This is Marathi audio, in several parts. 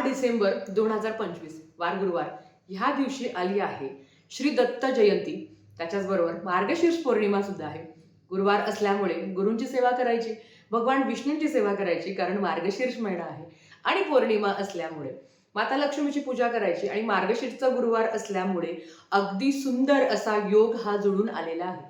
4 डिसेंबर 2025 वार गुरुवार ह्या दिवशी आली आहे श्री दत्त जयंती. त्याच्याचबरोबर मार्गशीर्ष पौर्णिमा सुद्धा आहे. गुरुवार असल्यामुळे गुरूंची सेवा करायची, भगवान विष्णूंची सेवा करायची, कारण मार्गशीर्ष महिना आहे. आणि पौर्णिमा असल्यामुळे माता लक्ष्मीची पूजा करायची आणि मार्गशीर्षचा गुरुवार असल्यामुळे अगदी सुंदर असा योग हा जुळून आलेला आहे.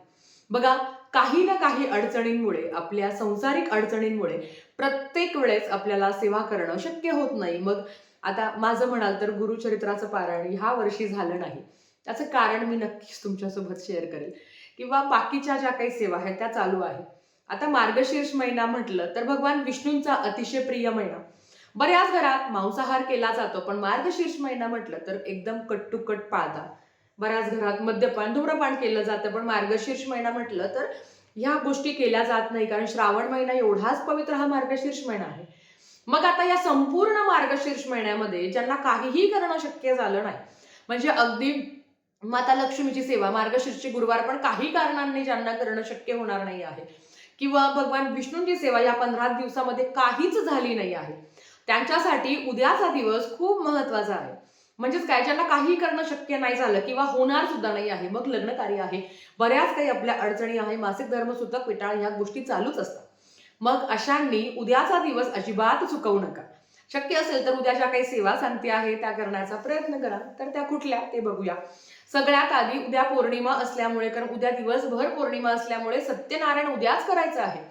बघा, काही ना काही अडचणींमुळे, आपल्या संसारिक अडचणींमुळे प्रत्येक वेळेस आपल्याला सेवा करणं शक्य होत नाही. मग आता माझं म्हणाल तर गुरुचरित्राचं पारायण ह्या वर्षी झालं नाही. त्याचं कारण मी नक्कीच तुमच्यासोबत शेअर करेल, किंवा बाकीच्या ज्या काही सेवा आहेत त्या चालू आहेत. आता मार्गशीर्ष महिना म्हटलं तर भगवान विष्णूंचा अतिशय प्रिय महिना. बऱ्याच घरात मांसाहार केला जातो, पण मार्गशीर्ष महिना म्हटलं तर एकदम कट टू कट पाळतात. बऱ्याच घरात मद्यपान, धूम्रपान केलं जातं, पण मार्गशीर्ष महिना म्हटलं तर ह्या गोष्टी केल्या जात नाही, कारण श्रावण महिना एवढाच पवित्र हा मार्गशीर्ष महिना आहे. मग आता या संपूर्ण मार्गशीर्ष महिन्यामध्ये ज्यांना काहीही करणं शक्य झालं नाही, म्हणजे अगदी माता लक्ष्मीची सेवा मार्गशीर्षचे गुरुवार पण काही कारणांनी ज्यांना करणं शक्य होणार नाही आहे, किंवा भगवान विष्णूंची सेवा या 15 दिवसामध्ये काहीच झाली नाही आहे, त्यांच्यासाठी उद्याचा दिवस खूप महत्वाचा आहे. म्हणजेच काय, ज्यांना काही करणं शक्य नाही झालं किंवा होणार सुद्धा नाही आहे, मग लग्न कार्य आहे, बऱ्याच काही आपल्या अडचणी आहे, मासिक धर्म सुद्धा पिटाळ, ह्या गोष्टी चालूच असतात. मग अशांनी उद्याचा दिवस अजिबात चुकवू नका. शक्य असेल तर उद्या ज्या काही सेवा सांगते आहे त्या करण्याचा प्रयत्न करा. तर त्या कुठल्या ते बघूया. सगळ्यात आधी उद्या पौर्णिमा असल्यामुळे, कारण उद्या दिवसभर पौर्णिमा असल्यामुळे सत्यनारायण उद्याच करायचं आहे.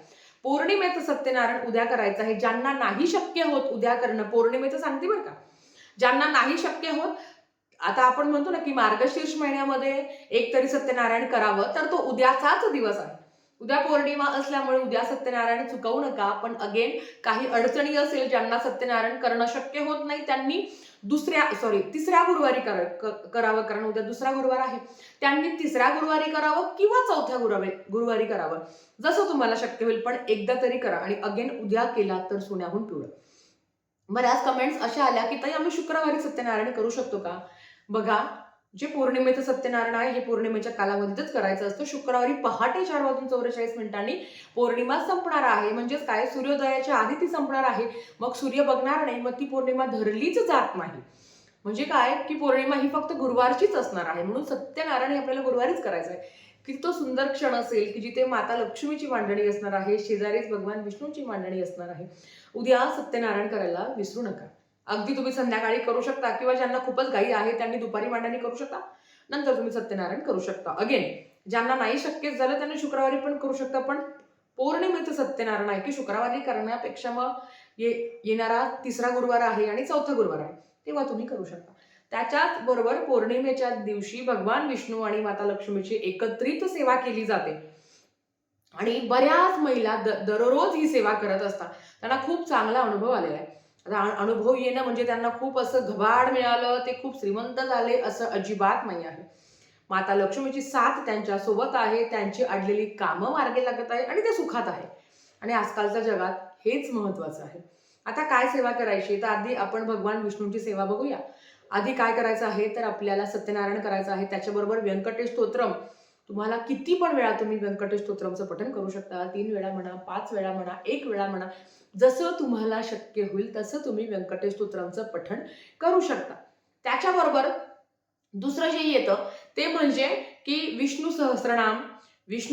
पौर्णिमेचं सत्यनारायण उद्या करायचं आहे. ज्यांना नाही शक्य होत उद्या करणं, पौर्णिमेचं सांगते बरं का, ज्यांना नाही शक्य होत, आता आपण म्हणतो ना की मार्गशीर्ष महिन्यामध्ये एक तरी सत्यनारायण करावं, तर तो उद्याचाच दिवस आहे. उद्या पौर्णिमा असल्यामुळे उद्या सत्यनारायण चुकवू नका. पण अगेन काही अडचणी असेल, ज्यांना सत्यनारायण करणं शक्य होत नाही, त्यांनी तिसऱ्या गुरुवारी करावं, कारण उद्या दुसरा गुरुवार आहे. त्यांनी तिसऱ्या गुरुवारी करावं किंवा चौथ्या गुरुवारी करावं, जसं तुम्हाला शक्य होईल, पण एकदा तरी करा. आणि अगेन उद्या केला तर सोन्याहून पिवळं. बऱ्याच कमेंट्स अशा आल्या की ताई आम्ही शुक्रवारी सत्यनारायण करू शकतो का? बघा, जे पौर्णिमेचं सत्यनारायण आहे हे पौर्णिमेच्या कालावधीतच करायचं असतं. शुक्रवारी पहाटे 4:44 पौर्णिमा संपणार आहे. म्हणजेच काय, सूर्योदयाच्या आधी ती संपणार आहे. मग सूर्य बघणार नाही, मग ती पौर्णिमा धरलीच जात नाही. म्हणजे काय की पौर्णिमा ही फक्त गुरुवारचीच असणार आहे. म्हणून सत्यनारायण हे आपल्याला गुरुवारीच करायचं आहे. किती तो सुंदर क्षण असेल की जिथे माता लक्ष्मीची मांडणी असणार आहे, शेजारीच भगवान विष्णूंची मांडणी असणार आहे. उद्या सत्यनारायण करायला विसरू नका. अगदी तुम्ही संध्याकाळी करू शकता, किंवा ज्यांना खूपच घाई आहे त्यांनी दुपारी मांडणी करू शकता, नंतर तुम्ही सत्यनारायण करू शकता. अगेन ज्यांना नाही शक्य झालं त्यांनी शुक्रवारी पण करू शकता, पण पौर्णिमेचं सत्यनारायण आहे की शुक्रवारी करण्यापेक्षा मग येणारा तिसरा गुरुवार आहे आणि चौथा गुरुवार आहे, तेव्हा तुम्ही करू शकता. त्याच्याच बरोबर पौर्णिमेच्या दिवशी भगवान विष्णू आणि माता लक्ष्मीची एकत्रित सेवा केली जाते. आणि बऱ्याच महिला दररोज ही सेवा करत असतात. त्यांना खूप चांगला अनुभव आलेला आहे. आता अनुभव येणं म्हणजे त्यांना खूप असं घबाड मिळालं, ते खूप श्रीमंत झाले, असं अजिबात नाही आहे. माता लक्ष्मीची साथ त्यांच्या सोबत आहे, त्यांची अडलेली कामं मार्गी लागत आहे आणि ते सुखात आहे. आणि आजकालच्या जगात हेच महत्वाचं आहे. आता काय सेवा करायची, तर आधी आपण भगवान विष्णूंची सेवा बघूया. आधी काय करायचं आहे, तर आपल्याला सत्यनारायण करायचं आहे. त्याच्याबरोबर व्यंकटेश स्तोत्रम, तुम्हाला किती पण वेळा तुम्ही व्यंकटेश स्तोत्रमचं पठण करू शकता. 3 वेळा म्हणा, 5 वेळा म्हणा, 1 वेळा म्हणा, जसं तुम्हाला शक्य होईल तसं तुम्ही व्यंकटेश स्तोत्रमचं पठण करू शकता. त्याच्याबरोबर दुसरं जे येतं ते म्हणजे की विष्णू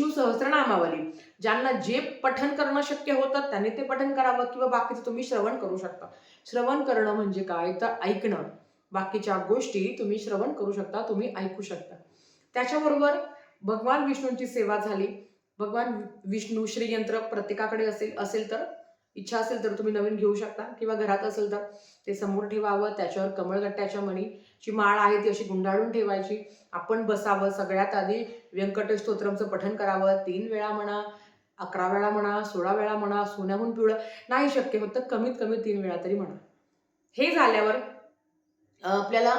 सहस्त्रनामावली, ज्यांना जे पठण करणं शक्य होतं त्यांनी ते पठण करावं, किंवा बाकीचं तुम्ही श्रवण करू शकता. श्रवण करणं म्हणजे काय, तर ऐकणं. बाकीच्या गोष्टी तुम्ही श्रवण करू शकता, तुम्ही ऐकू शकता. त्याच्याबरोबर भगवान विष्णूंची सेवा झाली. भगवान विष्णू श्रीयंत्र प्रत्येकाकडे असेल तर, इच्छा असेल तर तुम्ही नवीन घेऊ शकता, किंवा घरात असेल तर ते समोर ठेवावं. त्याच्यावर कमळगट्ट्याच्या मणीची माळ आहे ती अशी गुंडाळून ठेवायची. आपण बसावं. सगळ्यात आधी व्यंकटेश स्तोत्रमचं पठण करावं. 3 वेळा म्हणा, 11 वेळा म्हणा, 16 वेळा म्हणा. सोन्याहून पिवळं नाही शक्य होत तर कमीत कमी 3 वेळा तरी म्हणा. हे झाल्यावर आपल्याला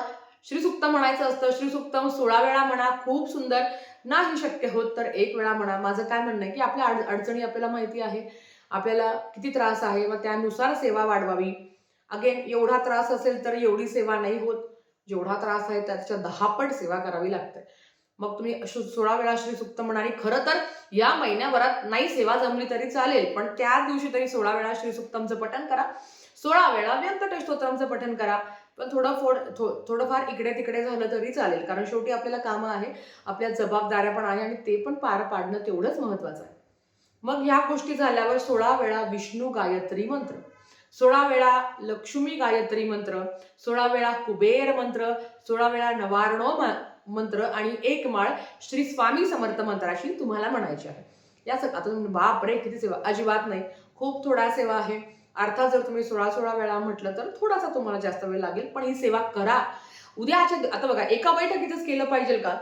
श्रीसुक्त म्हणायचं असतं. श्रीसुक्तम 16 वेळा म्हणा, खूप सुंदर. नाही शक्य होत तर 1 वेळा म्हणा. माझं काय म्हणणं आहे की आपल्या अडचणी आपल्याला माहिती आहे, आपल्याला किती त्रास आहे, मग त्यानुसार सेवा वाढवावी. अगेन एवढा त्रास असेल तर एवढी सेवा नाही होत, जेवढा त्रास आहे त्याच्या 10 पट सेवा करावी लागते. मग तुम्ही 16 वेळा श्रीसुक्त म्हणा. आणि खरं तर या महिन्याभरात नाही सेवा जमली तरी चालेल, पण त्या दिवशी तरी 16 वेळा श्रीसुक्तमचं पठण करा. 16 वेळा व्यंकटेश स्तोत्रांचं पठण करा. पण थोडंफार इकडे तिकडे झालं तरी चालेल, कारण शेवटी आपल्याला कामं आहे, आपल्या जबाबदाऱ्या पण आहे आणि ते पण पार पाडणं तेवढंच महत्वाचं आहे. मग ह्या गोष्टी झाल्यावर 16 वेळा विष्णू गायत्री मंत्र, 16 वेळा लक्ष्मी गायत्री मंत्र, 16 वेळा कुबेर मंत्र, 16 वेळा नवार्णव मंत्र आणि 1 माळ श्री स्वामी समर्थ मंत्राशी तुम्हाला म्हणायची आहे. या आता बापरे किती सेवा, अजिबात नाही, खूप थोडा सेवा आहे. अर्थात जर तुम्ही 16 वेळा म्हटलं तर थोडासा तुम्हाला जास्त वेळ लागेल, पण ही सेवा करा. उद्याच्या आता बघा, एका बैठकीतच केलं पाहिजे का?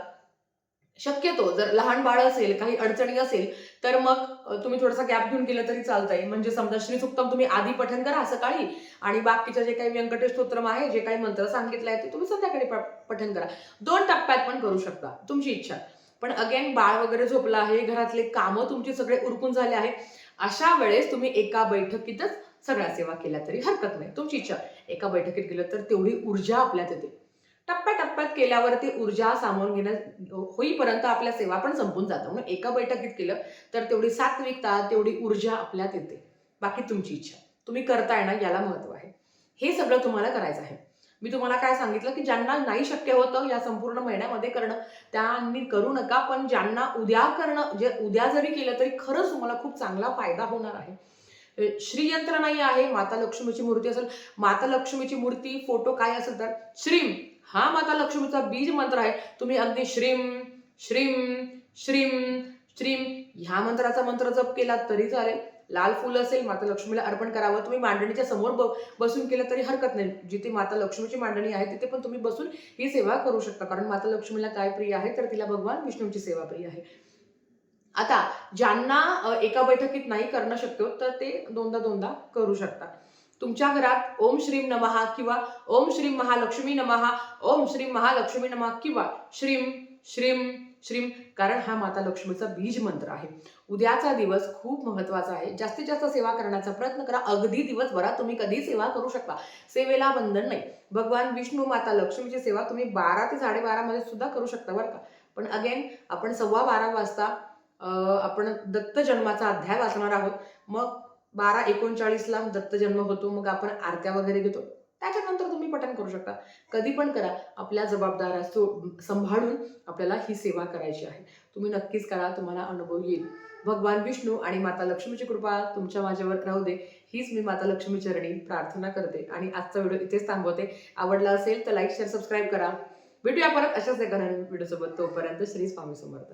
शक्यतो जर लहान बाळ असेल, काही अडचणी असेल, तर मग तुम्ही थोडासा गॅप घेऊन केलं तरी चालतंय. म्हणजे समजा श्रीसुक्तम तुम्ही आधी पठण करा सकाळी आणि बाकीचे जे काही व्यंकटेश स्तोत्रम आहे, जे काही मंत्र सांगितले आहेत ते तुम्ही संध्याकाळी पठण करा. 2 टप्प्यात पण करू शकता, तुमची इच्छा. पण अगेन बाळ वगैरे झोपलं आहे, घरातले कामं तुमचे सगळे उरकून झाले आहे, अशा वेळेस तुम्ही एका बैठकीतच सगळ्या सेवा केल्या तरी हरकत नाही, तुमची इच्छा. एका बैठकीत केलं तर तेवढी ऊर्जा आपल्यात येते. टप्प्याटप्प्यात केल्यावर ती ऊर्जा सामावून घेणं होईपर्यंत आपल्या सेवा पण संपून जातात. म्हणून एका बैठकीत केलं तर तेवढी सात्विकता, तेवढी ऊर्जा आपल्यात येते. बाकी तुमची इच्छा, तुम्ही करताय ना, याला महत्व आहे. हे सगळं तुम्हाला करायचं आहे. मी तुम्हाला काय सांगितलं की ज्यांना नाही शक्य होतं या संपूर्ण महिन्यामध्ये करणं, त्यांनी करू नका. पण ज्यांना उद्या करणं, जे उद्या जरी केलं तरी खरंच तुम्हाला खूप चांगला फायदा होणार आहे. श्रीयंत्र नाही आहे, माता लक्ष्मीची मूर्ती असेल, माता लक्ष्मीची मूर्ती फोटो काय असेल तर श्रीम हा माता लक्ष्मीचा बीज मंत्र आहे. तुम्ही अगदी श्रीम श्रीम श्रीम श्रीम ह्या मंत्राचा मंत्र जप केला तरी चालेल. लाल फुल असेल, माता लक्ष्मीला अर्पण करावं. तुम्ही मांडणीच्या समोर बसून केलं तरी हरकत नाही. जिथे माता लक्ष्मीची मांडणी आहे तिथे पण तुम्ही बसून ही सेवा करू शकता, कारण माता लक्ष्मीला काय प्रिय आहे तर तिला भगवान विष्णूंची सेवा प्रिय आहे. आता ज्यांना एका बैठकीत नाही करणं शक्य होत तर ते दोनदा करू शकता. तुमच्या घरात ओम श्रीम नमः किंवा ओम श्रीम महालक्ष्मी नमः, ओम श्रीम महालक्ष्मी नमः किंवा श्रीम श्रीम श्रीम, कारण हा माता लक्ष्मीचा बीज मंत्र आहे. उद्याचा दिवस खूप महत्वाचा आहे. जास्तीत जास्त सेवा करण्याचा प्रयत्न करा. अगदी दिवसभरात तुम्ही कधी सेवा करू शकता, सेवेला बंधन नाही. भगवान विष्णू माता लक्ष्मीची सेवा तुम्ही 12 ते 12:30 मध्ये सुद्धा करू शकता बरं का. पण अगेन आपण 12:15 वाजता आपण दत्त जन्माचा अध्याय वाचणार आहोत. मग 12:39ला दत्त जन्म होतो, मग आपण आरत्या वगैरे घेतो, त्याच्यानंतर तुम्ही पठण करू शकता. कधी पण करा, आपल्या जबाबदाऱ्या सांभाळून आपल्याला ही सेवा करायची आहे. तुम्ही नक्कीच करा, तुम्हाला अनुभव येईल. भगवान विष्णू आणि माता लक्ष्मीची कृपा तुमच्या माझ्यावर राहू दे, हीच मी माता लक्ष्मी चरणी प्रार्थना करते आणि आजचा व्हिडिओ इथेच थांबवते. आवडला असेल तर लाईक शेअर सबस्क्राईब करा. भेटूया परत अशाच एका नवीन व्हिडिओसोबत. तोपर्यंत श्री स्वामी समर्थ.